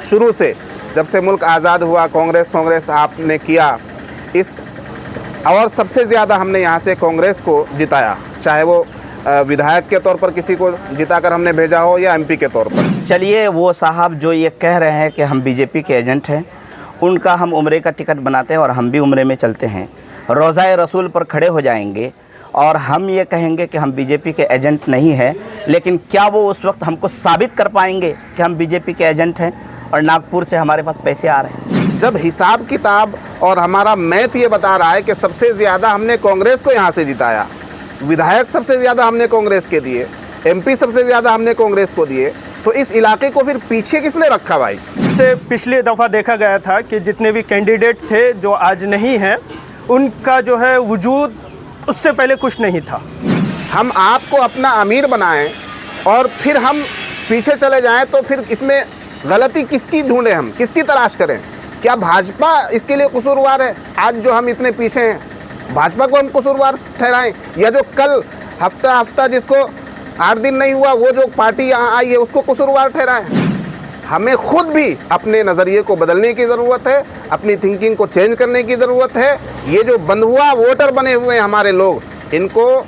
शुरू से जब से मुल्क आज़ाद हुआ कांग्रेस आपने किया और सबसे ज़्यादा हमने यहाँ से कांग्रेस को जिताया, चाहे वो विधायक के तौर पर किसी को जिताकर हमने भेजा हो या एमपी के तौर पर। चलिए, वो साहब जो ये कह रहे हैं कि हम बीजेपी के एजेंट हैं, उनका हम उम्रे का टिकट बनाते हैं और हम भी उम्रे में चलते हैं, रोज़ाए रसूल पर खड़े हो जाएंगे और हम ये कहेंगे कि हम बीजेपी के एजेंट नहीं हैं, लेकिन क्या वो उस वक्त हमको साबित कर पाएंगे कि हम बीजेपी के एजेंट हैं और नागपुर से हमारे पास पैसे आ रहे हैं? जब हिसाब किताब और हमारा मैथ ये बता रहा है कि सबसे ज़्यादा हमने कांग्रेस को यहाँ से जिताया, विधायक सबसे ज़्यादा हमने कांग्रेस के दिए, एमपी सबसे ज़्यादा हमने कांग्रेस को दिए, तो इस इलाके को फिर पीछे किसने रखा भाई? से पिछली दफ़ा देखा गया था कि जितने भी कैंडिडेट थे जो आज नहीं हैं, उनका जो है वजूद उससे पहले कुछ नहीं था। हम आपको अपना अमीर बनाएं और फिर हम पीछे चले जाएं, तो फिर इसमें गलती किसकी ढूंढें, हम किसकी तलाश करें? क्या भाजपा इसके लिए कसूरवार है? आज जो हम इतने पीछे हैं, भाजपा को हम कसूरवार ठहराएं, या जो कल हफ्ता जिसको 8 दिन नहीं हुआ वो जो पार्टी यहाँ आई है उसको कसूरवार ठहराएं? हमें खुद भी अपने नज़रिए को बदलने की ज़रूरत है, अपनी थिंकिंग को चेंज करने की ज़रूरत है। ये जो बंधुआ वोटर बने हुए हैं हमारे लोग, इनको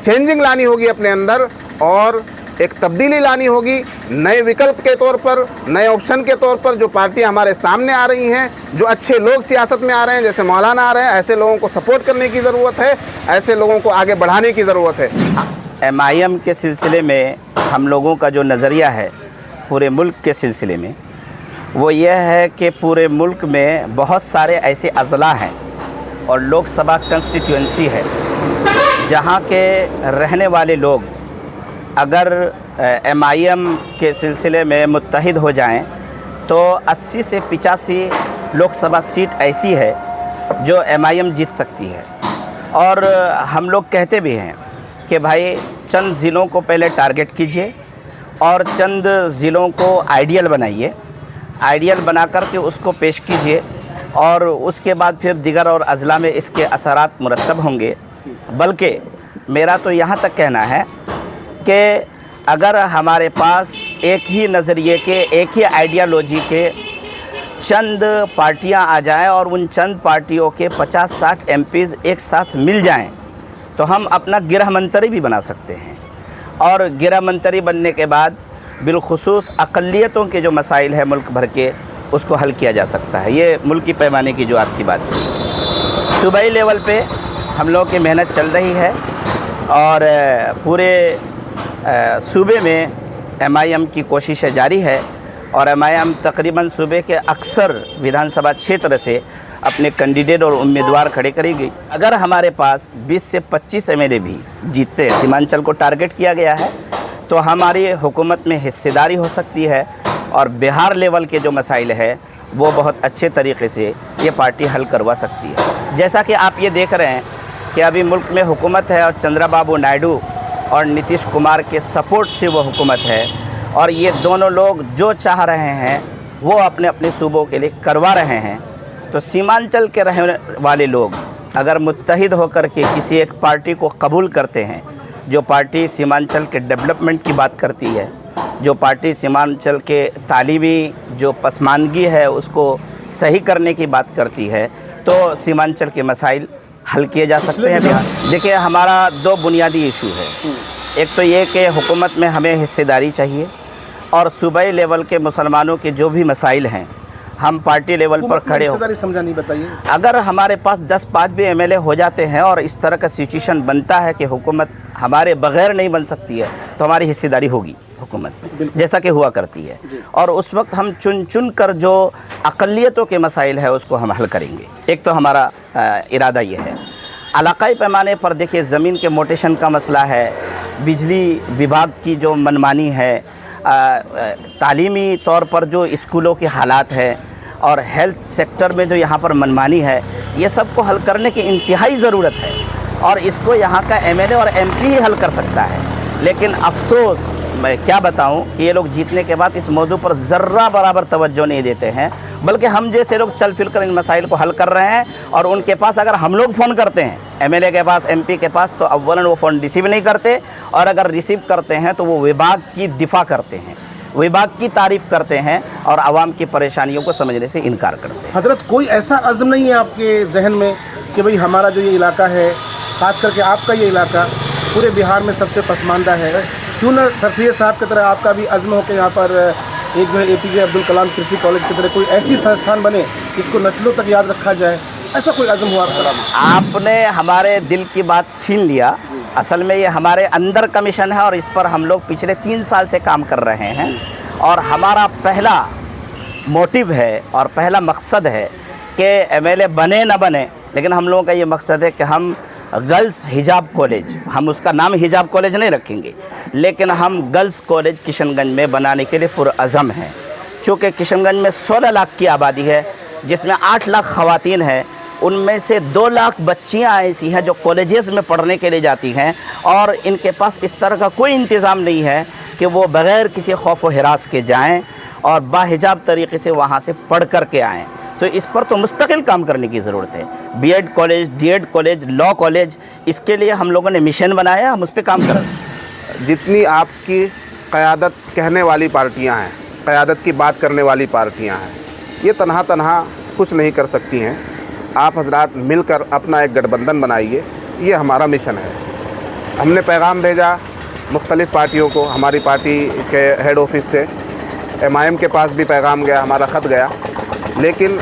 चेंजिंग लानी होगी अपने अंदर और एक तब्दीली लानी होगी। नए विकल्प के तौर पर, नए ऑप्शन के तौर पर जो पार्टियां हमारे सामने आ रही हैं, जो अच्छे लोग सियासत में आ रहे हैं, जैसे मौलाना आ रहे हैं, ऐसे लोगों को सपोर्ट करने की ज़रूरत है, ऐसे लोगों को आगे बढ़ाने की ज़रूरत है। MIM के सिलसिले में हम लोगों का जो नज़रिया है पूरे मुल्क के सिलसिले में, वो ये है कि पूरे मुल्क में बहुत सारे ऐसे अज़ला हैं और लोकसभा कंस्टिट्यूंसी है जहाँ के रहने वाले लोग अगर MIM के सिलसिले में मुत्तहिद हो जाएं तो 80 से 85 लोकसभा सीट ऐसी है जो MIM जीत सकती है। और हम लोग कहते भी हैं कि भाई चंद ज़िलों को पहले टारगेट कीजिए और चंद ज़िलों को आइडियल बनाइए, आइडियल बना कर के उसको पेश कीजिए और उसके बाद फिर दिगर और अज़ला में इसके असरात मुरतब होंगे। बल्कि मेरा तो यहाँ तक कहना है कि अगर हमारे पास एक ही नज़रिए के, एक ही आइडियालॉजी के चंद पार्टियां आ जाएं और उन चंद पार्टियों के 50-60 MPs एक साथ मिल जाएं तो हम अपना गृह मंत्री भी बना सकते हैं। और गृह मंत्री बनने के बाद बिलखुसूस अक़लियतों के जो मसाइल है मुल्क भर के, उसको हल किया जा सकता है। ये मुल्की पैमाने की जो आपकी बात थी, सूबाई लेवल पे हम लोगों की मेहनत चल रही है और पूरे सूबे में MIM की कोशिशें जारी है और MIM तकरीबन सूबे के अक्सर विधानसभा क्षेत्र से अपने कैंडिडेट और उम्मीदवार खड़े करेगी। अगर हमारे पास 20 से 25 MLA भी जीतते, सीमांचल को टारगेट किया गया है, तो हमारी हुकूमत में हिस्सेदारी हो सकती है और बिहार लेवल के जो मसाइल है वो बहुत अच्छे तरीके से ये पार्टी हल करवा सकती है। जैसा कि आप ये देख रहे हैं कि अभी मुल्क में हुकूमत है और चंद्रबाबू नायडू और नीतीश कुमार के सपोर्ट से वो हुकूमत है और ये दोनों लोग जो चाह रहे हैं वो अपने अपने सूबों के लिए करवा रहे हैं। तो सीमांचल के रहने वाले लोग अगर मुत्तहिद होकर के किसी एक पार्टी को कबूल करते हैं, जो पार्टी सीमांचल के डेवलपमेंट की बात करती है, जो पार्टी सीमांचल के तालीमी जो पसमानगी है उसको सही करने की बात करती है, तो सीमांचल के मसाइल हल किए जा सकते हैं। देखिए, हमारा 2 बुनियादी इशू है। एक तो ये कि हुकूमत में हमें हिस्सेदारी चाहिए और सूबाई लेवल के मुसलमानों के जो भी मसाइल हैं हम पार्टी लेवल पर खड़े हो। समझा नहीं, बताइए। अगर हमारे पास 10-5 भी MLA हो जाते हैं और इस तरह का सिचुएशन बनता है कि हुकूमत हमारे बगैर नहीं बन सकती है, तो हमारी हिस्सेदारी होगी हुकूमत में, जैसा कि हुआ करती है। और उस वक्त हम चुन कर जो अक़लियतों के मसाइल है उसको हम हल करेंगे। एक तो हमारा इरादा ये है। इलाक़ाई पैमाने पर देखिए, ज़मीन के मोटेशन का मसला है, बिजली विभाग की जो मनमानी है, तालीमी तौर पर जो स्कूलों के हालात है और हेल्थ सेक्टर में जो यहाँ पर मनमानी है, ये सब को हल करने की इंतहाई ज़रूरत है और इसको यहाँ का MLA और MP ही हल कर सकता है। लेकिन अफसोस, मैं क्या बताऊं कि ये लोग जीतने के बाद इस मौजू पर ज़र्रा बराबर तवज्जो नहीं देते हैं, बल्कि हम जैसे लोग चल फिर कर इन मसाइल को हल कर रहे हैं और उनके पास अगर हम लोग फ़ोन करते हैं, MLA के पास, MP के पास, तो अव्वलन वो फ़ोन रिसीव नहीं करते और अगर रिसीव करते हैं तो वो विभाग की दिफा करते हैं। विभाग की तारीफ़ करते हैं और आवाम की परेशानियों को समझने से इनकार करते हैं। हजरत, कोई ऐसा अज़्म नहीं है आपके जहन में कि भाई हमारा जो ये इलाका है, ख़ास करके आपका ये इलाका पूरे बिहार में सबसे पसमानदा है, क्यों ना सर सैयद साहब की तरह आपका भी अज़्म हो कि यहाँ पर एक जो है APJ अब्दुल कलाम कृषि कॉलेज की तरह कोई ऐसी संस्थान बने जिसको नस्लों तक याद रखा जाए, ऐसा कोई अज़्म हुआ आपका? आपने हमारे दिल की बात छीन लिया। असल में ये हमारे अंदर का मिशन है और इस पर हम लोग पिछले 3 साल से काम कर रहे हैं और हमारा पहला मोटिव है और पहला मकसद है कि MLA बने ना बने, लेकिन हम लोगों का ये मकसद है कि हम गर्ल्स हिजाब कॉलेज, हम उसका नाम हिजाब कॉलेज नहीं रखेंगे, लेकिन हम गर्ल्स कॉलेज किशनगंज में बनाने के लिए पुरअज़म हैं। चूँकि किशनगंज में 16 लाख की आबादी है, जिसमें 8 लाख ख़वातीन हैं, उनमें से 2 लाख बच्चियां ऐसी हैं जो कॉलेजेस में पढ़ने के लिए जाती हैं और इनके पास इस तरह का कोई इंतज़ाम नहीं है कि वो बग़ैर किसी खौफ व हिरास के जाएं और बाहिजाब तरीक़े से वहाँ से पढ़ कर के आएँ। तो इस पर तो मुस्तकिल काम करने की ज़रूरत है। B.Ed college, D.Ed college, law college, इसके लिए हम लोगों ने मिशन बनाया, हम उस पर काम कर रहे हैं। जितनी आपकी क़यादत कहने वाली पार्टियां हैं, क़यादत की बात करने वाली पार्टियां हैं, ये तनहा तनहा कुछ नहीं कर सकती हैं। आप हजरात मिलकर अपना एक गठबंधन बनाइए, ये हमारा मिशन है। हमने पैगाम भेजा मुख्तलिफ़ पार्टियों को, हमारी पार्टी के हेड ऑफिस से MIM के पास भी पैगाम गया, हमारा ख़त गया, लेकिन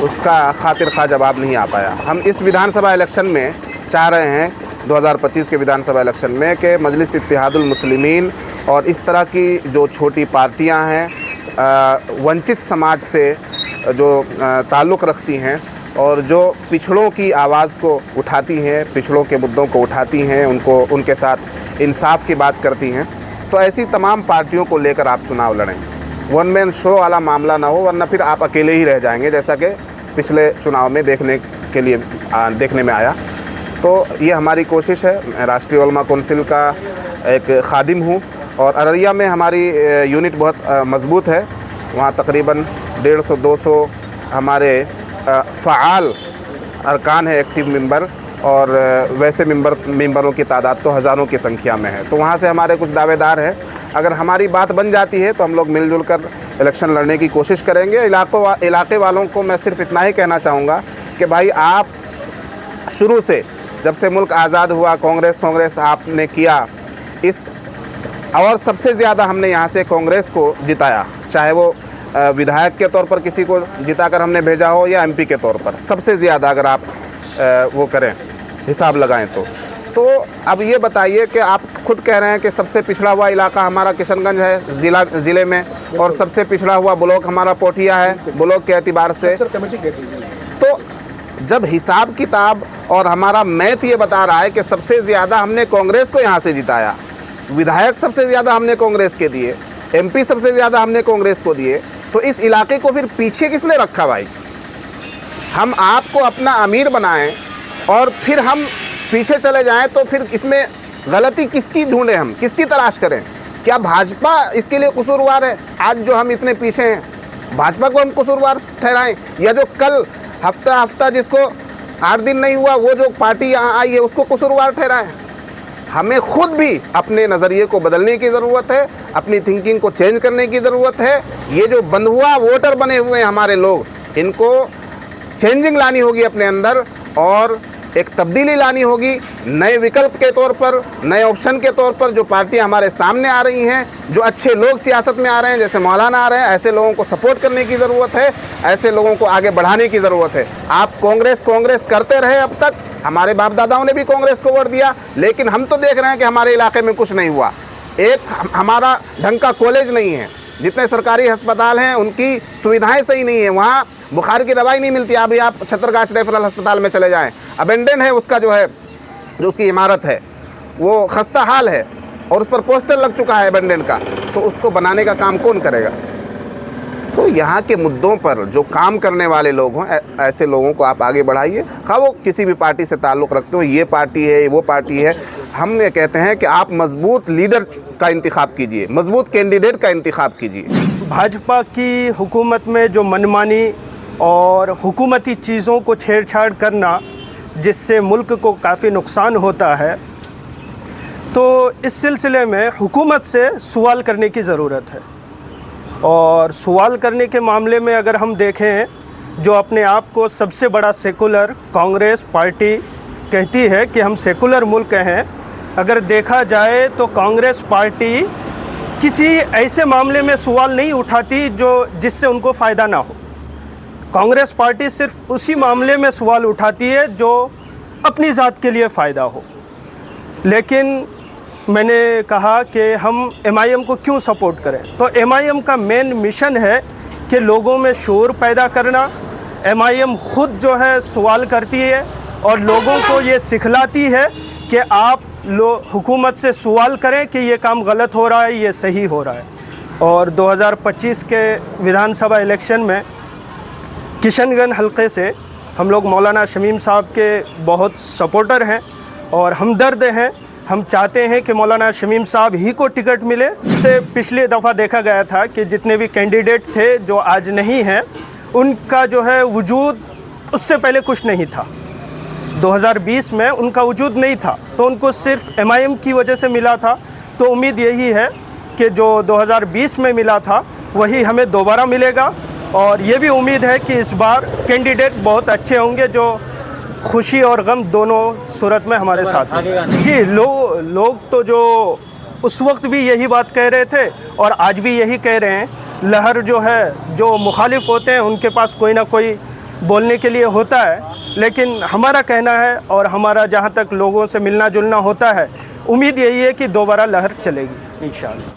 उसका खातिर खा जवाब नहीं आ पाया। हम इस विधानसभा इलेक्शन में चाह रहे हैं, 2025 के विधानसभा इलेक्शन में, कि मजलिस इत्तेहादुल मुस्लिमीन और इस तरह की जो छोटी पार्टियां हैं, वंचित समाज से जो ताल्लुक़ रखती हैं और जो पिछड़ों की आवाज़ को उठाती हैं, पिछड़ों के मुद्दों को उठाती हैं, उनके साथ इंसाफ की बात करती हैं, तो ऐसी तमाम पार्टियों को लेकर आप चुनाव लड़ें। वन मैन शो वाला मामला ना हो, वरना फिर आप अकेले ही रह जाएंगे, जैसा कि पिछले चुनाव में देखने में आया। तो ये हमारी कोशिश है। मैं राष्ट्रीय उलमा कौंसिल का एक खादिम हूँ और अररिया में हमारी यूनिट बहुत मज़बूत है। वहाँ तकरीबन 150-200 हमारे फ़आल अरकान है, एक्टिव मेंबर, और वैसे मेंबरों की तादाद तो हज़ारों की संख्या में है। तो वहाँ से हमारे कुछ दावेदार हैं। अगर हमारी बात बन जाती है तो हम लोग मिलजुल कर इलेक्शन लड़ने की कोशिश करेंगे। इलाके वालों को मैं सिर्फ इतना ही कहना चाहूँगा कि भाई, आप शुरू से जब से मुल्क आज़ाद हुआ, कांग्रेस आपने किया, और सबसे ज़्यादा हमने यहाँ से कांग्रेस को जिताया, चाहे वो विधायक के तौर पर किसी को जिताकर हमने भेजा हो या MP के तौर पर, सबसे ज़्यादा अगर आप वो करें, हिसाब लगाएं तो अब ये बताइए कि आप खुद कह रहे हैं कि सबसे पिछड़ा हुआ इलाका हमारा किशनगंज है ज़िले में, और सबसे पिछड़ा हुआ ब्लॉक हमारा पोठिया है ब्लॉक के एतबार से। तो जब हिसाब किताब और हमारा मैथ ये बता रहा है कि सबसे ज़्यादा हमने कांग्रेस को यहाँ से जिताया, विधायक सबसे ज़्यादा हमने कांग्रेस के दिए, MP सबसे ज़्यादा हमने कांग्रेस को दिए, तो इस इलाके को फिर पीछे किसने रखा भाई? हम आपको अपना अमीर बनाएं और फिर हम पीछे चले जाएं, तो फिर इसमें गलती किसकी ढूंढें, हम किसकी तलाश करें? क्या भाजपा इसके लिए कसूरवार है? आज जो हम इतने पीछे हैं, भाजपा को हम कसूरवार ठहराएं, या जो कल हफ्ता जिसको 8 दिन नहीं हुआ वो जो पार्टी यहाँ आई है उसको कसूरवार ठहराएं? हमें खुद भी अपने नज़रिए को बदलने की ज़रूरत है, अपनी थिंकिंग को चेंज करने की ज़रूरत है। ये जो बंधुआ वोटर बने हुए हैं हमारे लोग, इनको चेंजिंग लानी होगी अपने अंदर और एक तब्दीली लानी होगी। नए विकल्प के तौर पर, नए ऑप्शन के तौर पर जो पार्टियां हमारे सामने आ रही हैं, जो अच्छे लोग सियासत में आ रहे हैं, जैसे मौलाना आ रहे हैं, ऐसे लोगों को सपोर्ट करने की ज़रूरत है, ऐसे लोगों को आगे बढ़ाने की ज़रूरत है। आप कांग्रेस करते रहे, अब तक हमारे बाप दादाओं ने भी कांग्रेस को वोट दिया, लेकिन हम तो देख रहे हैं कि हमारे इलाके में कुछ नहीं हुआ। एक हमारा ढंग का कॉलेज नहीं है, जितने सरकारी अस्पताल हैं उनकी सुविधाएं सही नहीं है, वहाँ बुखार की दवाई नहीं मिलती। अभी आप छतरगाछ रेफरल अस्पताल में चले जाएं, अबेंडन है उसका जो उसकी इमारत है वो खस्ता हाल है और उस पर पोस्टर लग चुका है अबेंडन का, तो उसको बनाने का काम कौन करेगा? तो यहाँ के मुद्दों पर जो काम करने वाले लोग हों, ऐसे लोगों को आप आगे बढ़ाइए, खा वो किसी भी पार्टी से ताल्लुक़ रखते हो, ये पार्टी है वो पार्टी है। हम ये कहते हैं कि आप मजबूत लीडर का इंतखाब कीजिए, मजबूत कैंडिडेट का इंतखाब कीजिए। भाजपा की हुकूमत में जो मनमानी और हुकूमती चीज़ों को छेड़छाड़ करना, जिससे मुल्क को काफ़ी नुकसान होता है, तो इस सिलसिले में हुकूमत से सवाल करने की ज़रूरत है। और सवाल करने के मामले में अगर हम देखें, जो अपने आप को सबसे बड़ा सेकुलर कांग्रेस पार्टी कहती है कि हम सेकुलर मुल्क हैं, अगर देखा जाए तो कांग्रेस पार्टी किसी ऐसे मामले में सवाल नहीं उठाती जिससे उनको फ़ायदा ना हो। कांग्रेस पार्टी सिर्फ उसी मामले में सवाल उठाती है जो अपनी ज़ात के लिए फ़ायदा हो। लेकिन मैंने कहा कि हम MIM को क्यों सपोर्ट करें, तो MIM का मेन मिशन है कि लोगों में शोर पैदा करना। MIM खुद जो है सवाल करती है और लोगों को ये सिखलाती है कि आप हुकूमत से सवाल करें कि ये काम गलत हो रहा है, ये सही हो रहा है। और 2025 के विधानसभा इलेक्शन में किशनगंज हलके से हम लोग मौलाना शमीम साहब के बहुत सपोर्टर हैं और हमदर्द हैं। हम चाहते हैं कि मौलाना शमीम साहब ही को टिकट मिले। इससे पिछली दफ़ा देखा गया था कि जितने भी कैंडिडेट थे जो आज नहीं हैं, उनका जो है वजूद उससे पहले कुछ नहीं था। 2020 में उनका वजूद नहीं था, तो उनको सिर्फ MIM की वजह से मिला था। तो उम्मीद यही है कि जो 2020 में मिला था वही हमें दोबारा मिलेगा। और ये भी उम्मीद है कि इस बार कैंडिडेट बहुत अच्छे होंगे जो खुशी और गम दोनों सूरत में हमारे साथ हैं। जी, लोग तो जो उस वक्त भी यही बात कह रहे थे और आज भी यही कह रहे हैं। लहर जो है, जो मुखालिफ होते हैं उनके पास कोई ना कोई बोलने के लिए होता है, लेकिन हमारा कहना है और हमारा जहाँ तक लोगों से मिलना जुलना होता है, उम्मीद यही है कि दोबारा लहर चलेगी इंशाअल्लाह।